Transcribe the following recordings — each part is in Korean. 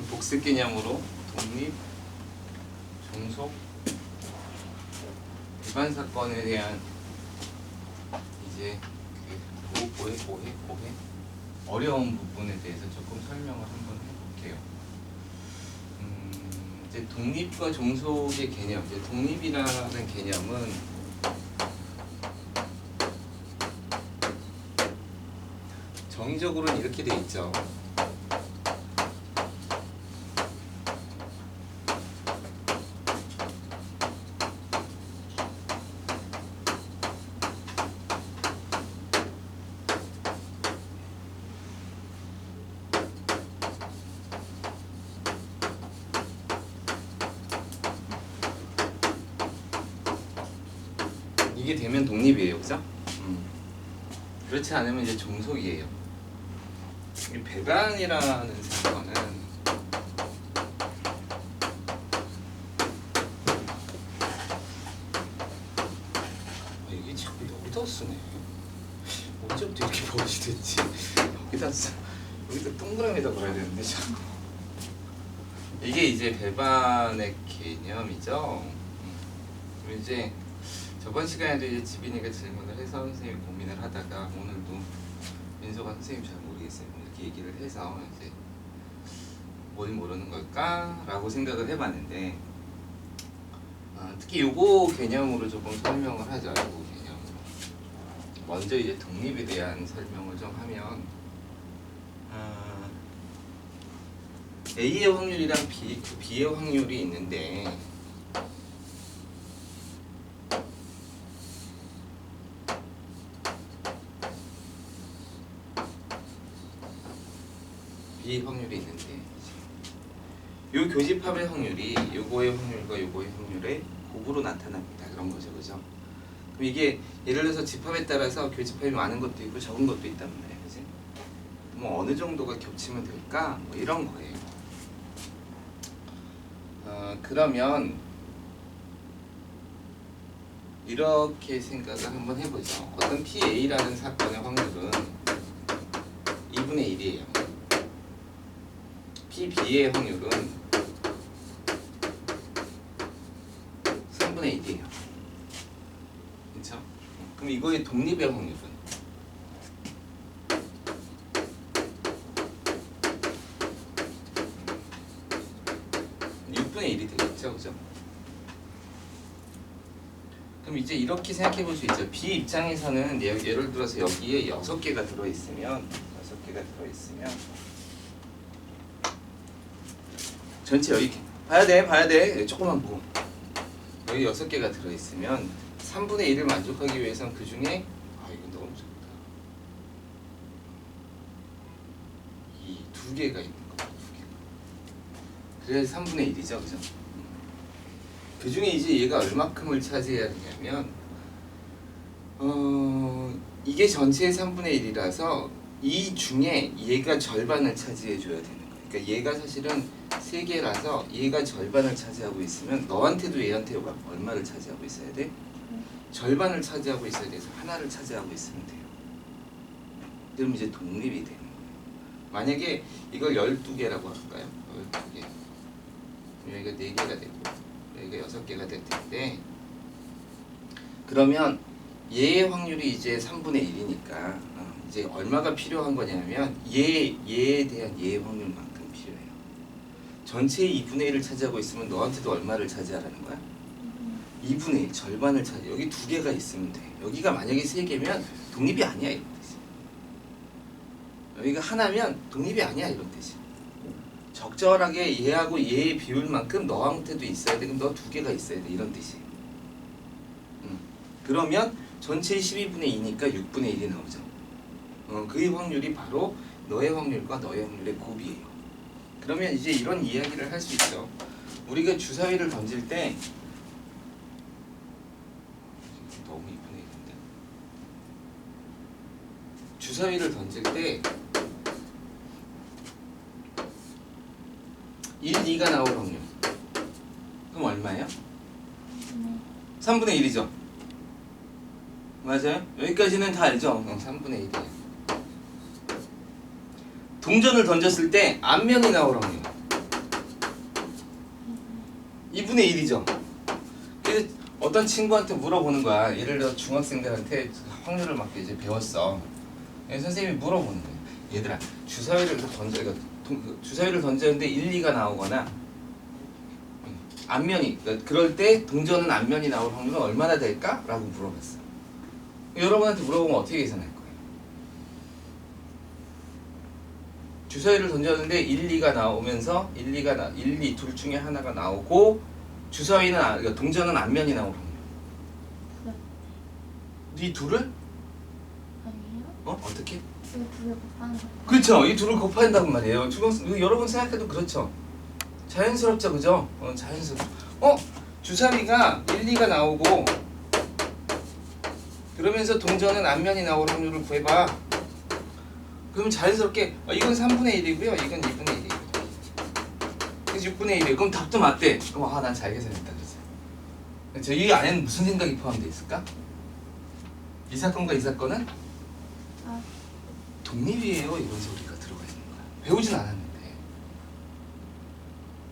복습 개념으로 독립, 종속, 위반 사건에 대한 이제 그 고해 어려운 부분에 대해서 조금 설명을 한번 해볼게요. 이제 독립과 종속의 개념, 이제 독립이라는 개념은 정의적으로는 이렇게 돼 있죠. 이게 되면 독립이에요, 그죠? 그렇지 않으면 이제 종속이에요. 이 배반이라는 사건은 이게 자꾸 여기다 쓰네. 언제부터 이렇게 버릇이 됐지? 여기다 써. 여기다 동그라미에다 걸어야 되는데 자꾸. 이게 이제 배반의 개념이죠. 그럼 이제 저번 시간에도 이제 지빈이가 질문을 해서 선생님이 고민을 하다가 오늘도 민서가 선생님 잘 모르겠어요. 이렇게 얘기를 해서 이제 뭘 모르는 걸까? 라고 생각을 해봤는데 특히 요거 개념으로 조금 설명을 하죠. 요거 개념으로. 먼저 이제 독립에 대한 설명을 좀 하면 A의 확률이랑 B의 확률이 있는데 B 확률이 있는데 요 교집합의 확률이 요거의 확률과 요거의 확률의 곱으로 나타납니다. 그런 거죠, 그죠? 그럼 이게 예를 들어서 집합에 따라서 교집합이 많은 것도 있고 적은 것도 있단 말이에요, 그지? 뭐 어느 정도가 겹치면 될까? 뭐 이런 거예요. 그러면 이렇게 생각을 한번 해보죠. 어떤 PA라는 사건의 확률은 2분의 1이에요. PB의 확률은 3분의 1이에요. 그렇죠? 그럼 이거의 독립의 확률은 6분의 1이 되겠죠, 그죠? 그럼 이제 이렇게 생각해 볼 수 있죠. B 입장에서는 예를 들어서 여기에 6개가 들어있으면 전체 여기 봐야 돼. 조금만 보고 여기 6개가 들어있으면 3분의 1을 만족하기 위해서는 그 중에 이거 너무 좋다. 이 2개가 있는 거야. 2개가. 그래서 3분의 1이죠, 그죠? 그 중에 이제 얘가 얼마큼을 차지해야 되냐면 이게 전체의 3분의 1이라서 이 중에 얘가 절반을 차지해 줘야 되는 거예요. 그러니까 얘가 사실은 3개라서 얘가 절반을 차지하고 있으면 너한테도 얘한테 얼마를 차지하고 있어야 돼? 절반을 차지하고 있어야 돼서 하나를 차지하고 있으면 돼요. 그럼 이제 독립이 되는 거예요. 만약에 이걸 12개라고 할까요? 12개. 여기가 4개가 되고 여기가 6개가 될 텐데 그러면 얘의 확률이 이제 3분의 1이니까 이제 얼마가 필요한 거냐면 얘에 대한 얘의 확률만큼 필요해요. 전체의 2분의 1을 차지하고 있으면 너한테도 얼마를 차지하라는 거야? 2분의 1, 절반을 차지. 여기 2개가 있으면 돼. 여기가 만약에 3개면 독립이 아니야 이런 뜻이. 여기가 하나면 독립이 아니야 이런 뜻이. 적절하게 얘하고 얘의 비율만큼 너한테도 있어야 돼. 그럼 너 2개가 있어야 돼 이런 뜻이. 그러면 전체의 12분의 2니까 6분의 1이 나오죠. 그의 확률이 바로 너의 확률과 너의 확률의 곱이에요. 그러면 이제 이런 이야기를 할 수 있죠. 우리가 주사위를 던질 때 너무 2분의 1인데 주사위를 던질 때 1, 2가 나올 확률 그럼 얼마예요? 3분의 1이죠. 맞아요? 여기까지는 다 알죠? 3분의 1이에요. 동전을 던졌을 때 앞면이 나올 확률 6분의 1이죠. 그래서 어떤 친구한테 물어보는 거야. 예를 들어 중학생들한테 확률을 막 이제 배웠어. 선생님이 물어보는 거야. 얘들아, 주사위를 던져, 주사위를 던졌는데 1, 2가 나오거나 앞면이, 그럴 때 동전은 앞면이 나올 확률은 얼마나 될까? 라고 물어봤어. 여러분한테 물어보면 어떻게 계산할 거예요? 주사위를 던졌는데 1, 2가 나오면서 1, 2 둘 중에 하나가 나오고 주사위는 그러니까 동전은 앞면이 나올 확률. 이 둘을? 아니에요? 어떻게? 이 둘을 곱하는 거. 그렇죠. 이 둘을 곱한다고 말이에요. 여러분 생각해도 그렇죠. 자연스럽죠, 그죠? 자연스럽죠. 주사위가 1, 2가 나오고 그러면서 동전은 앞면이 나올 확률을 구해봐. 그러면 자연스럽게 이건 3분의 1이고요. 이건 2분의 1이고요. 그래서 6분의 1이에요. 그럼 답도 맞대. 그럼 난 잘 계산했다 그러죠. 이 안에는 무슨 생각이 포함되어 있을까? 이 사건과 이 사건은 독립이에요. 이런 소리가 들어가 있는 거야. 배우진 않았는데.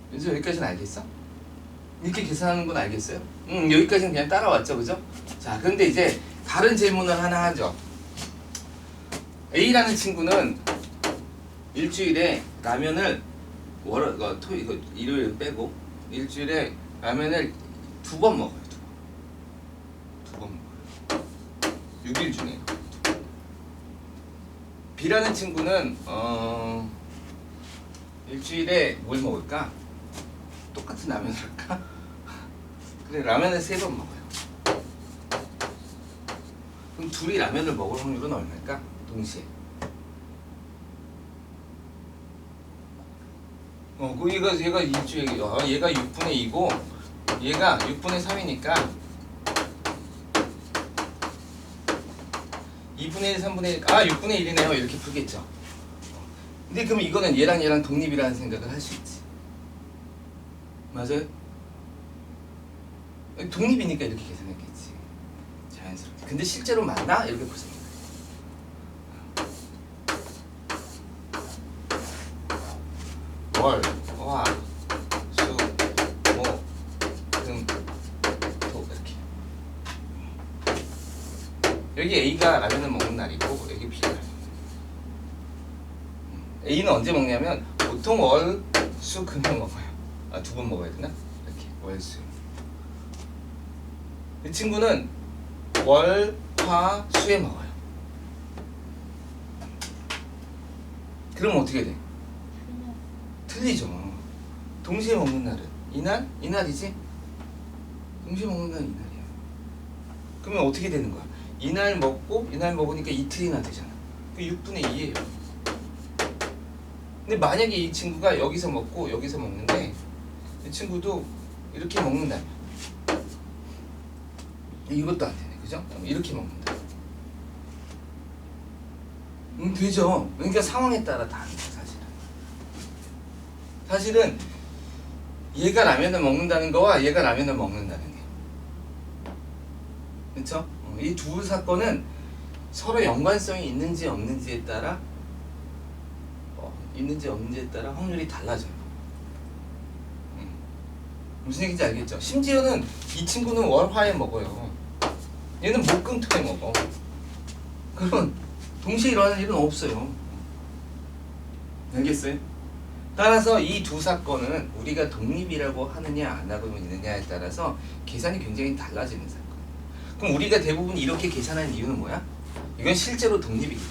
그래서 여기까지는 알겠어? 이렇게 계산하는 건 알겠어요? 여기까지는 그냥 따라왔죠, 그죠? 자, 그런데 이제 다른 질문을 하나 하죠. A라는 친구는 일주일에 라면을 일요일 빼고 일주일에 라면을 2번 먹어요. 2번 먹어요. 6일 중에. B라는 친구는 일주일에 뭘 먹을까? 똑같은 라면을 할까? 그래, 라면을 3번 먹어요. 그럼 둘이 라면을 먹을 확률은 얼마일까? 동시에. 얘가 일주일에 얘가 6분의 2고 얘가 6분의 3이니까 2분의 1, 3분의 1, 6분의 1이네요. 이렇게 풀겠죠. 근데 그럼 이거는 얘랑 독립이라는 생각을 할 수 있지. 맞아요? 독립이니까 이렇게 계산했겠지. 자연스럽게. 근데 실제로 맞나? 이렇게 보세요. 월, 화, 수, 목, 금, 토 이렇게. 여기 A가 라면을 먹는 날이고 여기 B가 A는 언제 먹냐면 보통 월, 수, 금을 먹어요. 2번 먹어야 되나? 이렇게 월, 수. 이 친구는 월, 화, 수에 먹어요. 그럼 어떻게 돼? 틀리죠. 동시에 먹는 날은 이날? 이날이지? 동시에 먹는 날은 이날이야. 그러면 어떻게 되는 거야? 이날 먹고 이날 먹으니까 이틀이나 되잖아. 그 6분의 2예요. 근데 만약에 이 친구가 여기서 먹고 여기서 먹는데 이 친구도 이렇게 먹는다면 이것도 안 되네, 그죠? 이렇게 먹는다. 되죠. 그러니까 상황에 따라 다른 거야, 사실은 얘가 라면을 먹는다는 거와 얘가 라면을 먹는다는 게, 그렇죠? 이 두 사건은 서로 연관성이 있는지 없는지에 따라 확률이 달라져요. 무슨 얘기인지 알겠죠? 심지어는 이 친구는 월화에 먹어요. 얘는 목금토에 먹어. 그러면 동시에 일어나는 일은 없어요. 알겠어요? 따라서 이 두 사건은 우리가 독립이라고 하느냐 안 하고 있느냐에 따라서 계산이 굉장히 달라지는 사건. 그럼 우리가 대부분 이렇게 계산하는 이유는 뭐야? 이건 실제로 독립이기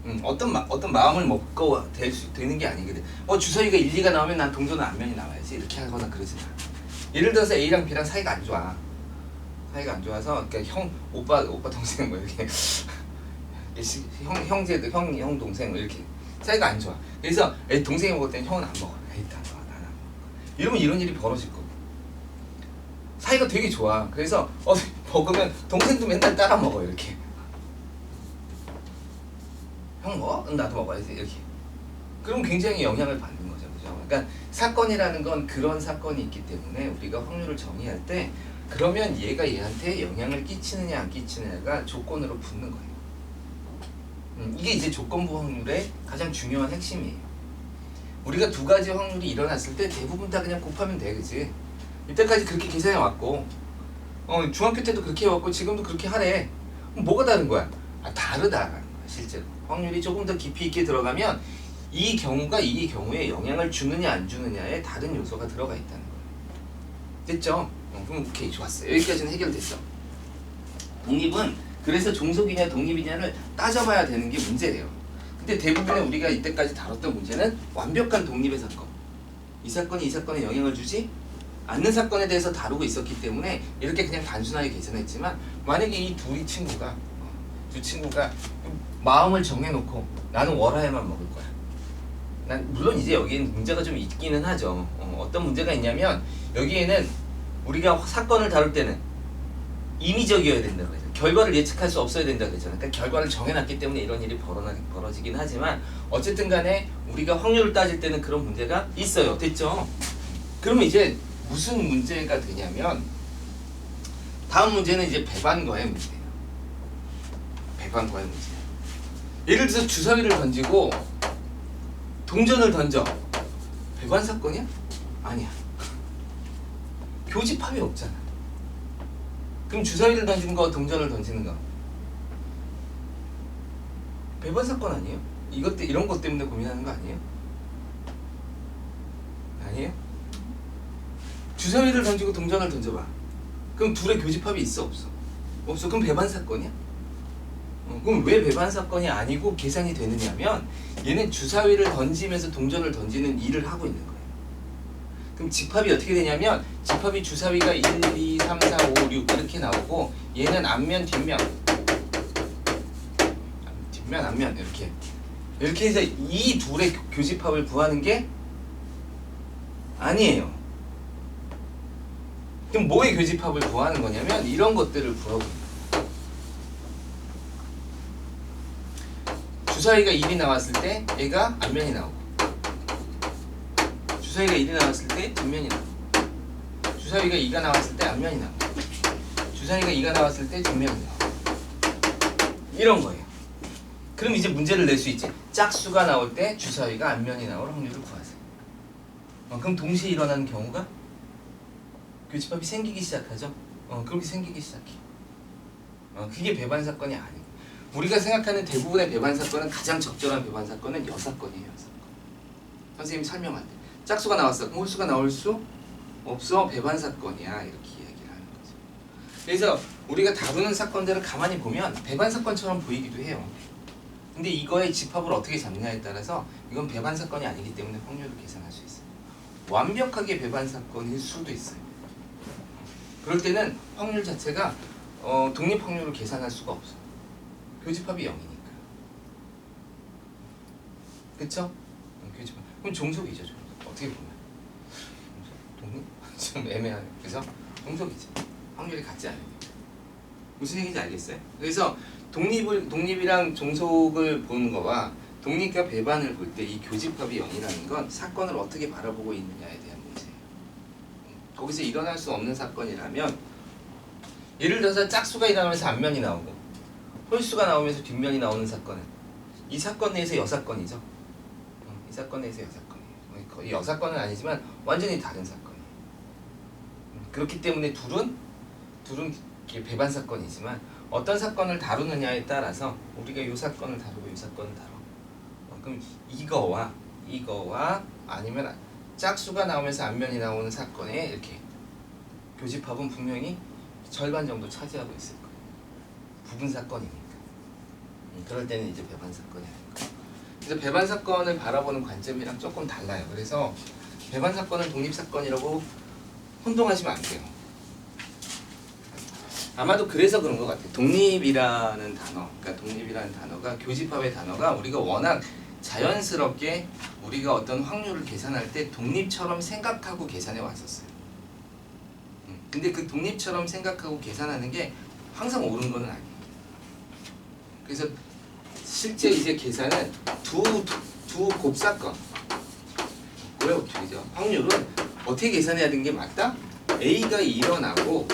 때문에. 어떤 마음을 먹고 되는 게 아니거든. 주사위가 1, 2가 나오면 난 동전은 앞면이 나와야지 이렇게 하거나 그러지 마. 예를 들어서 A랑 B랑 사이가 안 좋아. 사이가 안 좋아서 그러니까 오빠 동생 뭐 이렇게 형제들 형 동생 뭐 이렇게 사이가 안 좋아. 그래서 동생이 먹을 때는 형은 안 먹어. 나는 안 먹어. 이러면 이런 일이 벌어질 거고. 사이가 되게 좋아. 그래서 먹으면 동생도 맨날 따라 먹어 이렇게. 형 먹어? 응, 나도 먹어야지 이렇게. 그럼 굉장히 영향을 받는 거죠, 그죠? 그러니까 사건이라는 건 그런 사건이 있기 때문에 우리가 확률을 정의할 때 그러면 얘가 얘한테 영향을 끼치느냐 안 끼치느냐가 조건으로 붙는 거예요. 이게 이제 조건부 확률의 가장 중요한 핵심이에요. 우리가 두 가지 확률이 일어났을 때 대부분 다 그냥 곱하면 돼, 그치? 이때까지 그렇게 계산해 왔고, 중학교 때도 그렇게 해왔고 지금도 그렇게 하래. 그럼 뭐가 다른 거야? 다르다라는 거야, 실제로. 확률이 조금 더 깊이 있게 들어가면 이 경우가 이 경우에 영향을 주느냐 안 주느냐에 다른 요소가 들어가 있다는 거야. 됐죠? 그럼 오케이, 좋았어. 여기까지는 해결됐어. 독립은 그래서 종속이냐 독립이냐를 따져봐야 되는 게 문제래요. 근데 대부분의 우리가 이때까지 다뤘던 문제는 완벽한 독립의 사건. 이 사건이 이 사건에 영향을 주지 않는 사건에 대해서 다루고 있었기 때문에 이렇게 그냥 단순하게 계산했지만, 만약에 이 두 친구가 마음을 정해놓고 나는 월화에만 먹을 거야. 난 물론 이제 여기에는 문제가 좀 있기는 하죠. 어떤 문제가 있냐면 여기에는 우리가 사건을 다룰 때는 임의적이어야 된다 그래요. 결과를 예측할 수 없어야 된다 그랬잖아요. 그러니까 결과를 정해놨기 때문에 이런 일이 벌어지긴 하지만 어쨌든 간에 우리가 확률을 따질 때는 그런 문제가 있어요. 됐죠? 그러면 이제 무슨 문제가 되냐면 다음 문제는 이제 배반과의 문제예요. 배반과의 문제. 예를 들어서 주사위를 던지고 동전을 던져. 배반 사건이야? 아니야. 교집합이 없잖아. 그럼 주사위를 던지는 거, 동전을 던지는 거 배반 사건 아니에요? 이런 것 때문에 고민하는 거 아니에요? 아니에요? 주사위를 던지고 동전을 던져봐. 그럼 둘의 교집합이 있어 없어? 없어. 그럼 배반 사건이야? 그럼 왜 배반 사건이 아니고 계산이 되느냐면 얘는 주사위를 던지면서 동전을 던지는 일을 하고 있는 거예요. 그럼 집합이 어떻게 되냐면 집합이 주사위가 1, 2, 3, 4, 5, 6 이렇게 나오고 얘는 앞면, 뒷면 앞면 이렇게 해서 이 둘의 교집합을 구하는 게 아니에요. 그럼 뭐의 교집합을 구하는 거냐면 이런 것들을 구하고 있는 거예요. 주사위가 1이 나왔을 때 얘가 앞면이 나오고, 주사위가 1이 나왔을 때 뒷면이 나오고, 주사위가 2가 나왔을 때 앞면이 나오고, 주사위가 2가 나왔을 때 뒷면이 나오고, 이런 거예요. 그럼 이제 문제를 낼 수 있지. 짝수가 나올 때 주사위가 앞면이 나올 확률을 구하세요. 그럼 동시에 일어나는 경우가 교집합이 생기기 시작하죠. 그렇게 생기기 시작해. 그게 배반 사건이 아니에요. 우리가 생각하는 대부분의 배반 사건은, 가장 적절한 배반 사건은 여사건이에요. 여사건. 선생님이 설명할 때 짝수가 나왔어. 그럼 홀수가 나올 수 없어. 배반 사건이야. 이렇게 이야기를 하는 거죠. 그래서 우리가 다루는 사건들을 가만히 보면 배반 사건처럼 보이기도 해요. 근데 이거의 집합을 어떻게 잡느냐에 따라서 이건 배반 사건이 아니기 때문에 확률을 계산할 수 있어요. 완벽하게 배반 사건일 수도 있어요. 그럴 때는 확률 자체가 독립 확률을 계산할 수가 없어. 교집합이 0이니까. 그쵸? 교집합. 그럼 종속이죠, 종속. 어떻게 보면. 독립? 좀 애매하네. 그래서 종속이지. 확률이 같지 않으니까. 무슨 얘기인지 알겠어요? 그래서 독립이랑 종속을 보는 거와 독립과 배반을 볼 때 이 교집합이 0이라는 건 사건을 어떻게 바라보고 있느냐에 대한 문제예요. 거기서 일어날 수 없는 사건이라면, 예를 들어서 짝수가 일어나면서 앞면이 나오고 홀수가 나오면서 뒷면이 나오는 사건은 이 사건 내에서 여사건이죠. 이 사건 내에서 여사건이에요. 거의 여사건은 아니지만 완전히 다른 사건이에요. 그렇기 때문에 둘은 배반 사건이지만 어떤 사건을 다루느냐에 따라서 우리가 이 사건을 다루고 이 사건을 다뤄. 그럼 이거와 아니면 짝수가 나오면서 앞면이 나오는 사건에 이렇게 교집합은 분명히 절반 정도 차지하고 있을 거예요. 부분 사건이니까. 그럴 때는 이제 배반 사건이 아니고. 그래서 배반 사건을 바라보는 관점이랑 조금 달라요. 그래서 배반 사건을 독립 사건이라고 혼동하시면 안 돼요. 아마도 그래서 그런 것 같아요. 독립이라는 단어가 교집합의 단어가 우리가 워낙 자연스럽게 우리가 어떤 확률을 계산할 때 독립처럼 생각하고 계산해 왔었어요. 근데 그 독립처럼 생각하고 계산하는 게 항상 옳은 건 아니에요. 그래서 실제 이제 계산은 두 곱사건, 그죠? 확률은 어떻게 계산해야 되는 게 맞다? A가 일어나고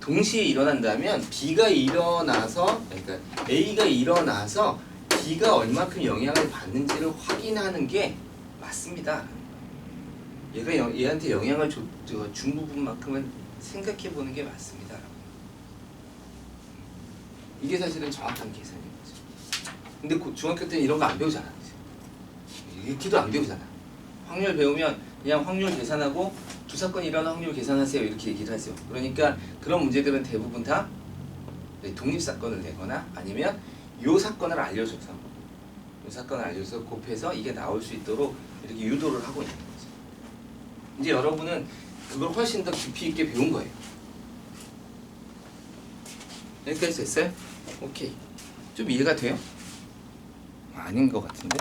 동시에 일어난다면 B가 일어나서, 그러니까 A가 일어나서 B가 얼마큼 영향을 받는지를 확인하는 게 맞습니다. 얘한테 영향을 준 부분만큼은 생각해 보는 게 맞습니다. 이게 사실은 정확한 계산인 거죠. 근데 중학교 때는 이런 거 안 배우잖아. 이렇게도 안 배우잖아. 확률 배우면 그냥 확률 계산하고 두 사건이 일어나 확률 계산하세요 이렇게 얘기를 하죠. 그러니까 그런 문제들은 대부분 다 독립사건을 내거나 아니면 요 사건을 알려줘서 곱해서 이게 나올 수 있도록 이렇게 유도를 하고 있는 거죠. 이제 여러분은 그걸 훨씬 더 깊이 있게 배운 거예요. 여기까지 됐어요? 오케이. 좀 이해가 돼요? 아닌 것 같은데?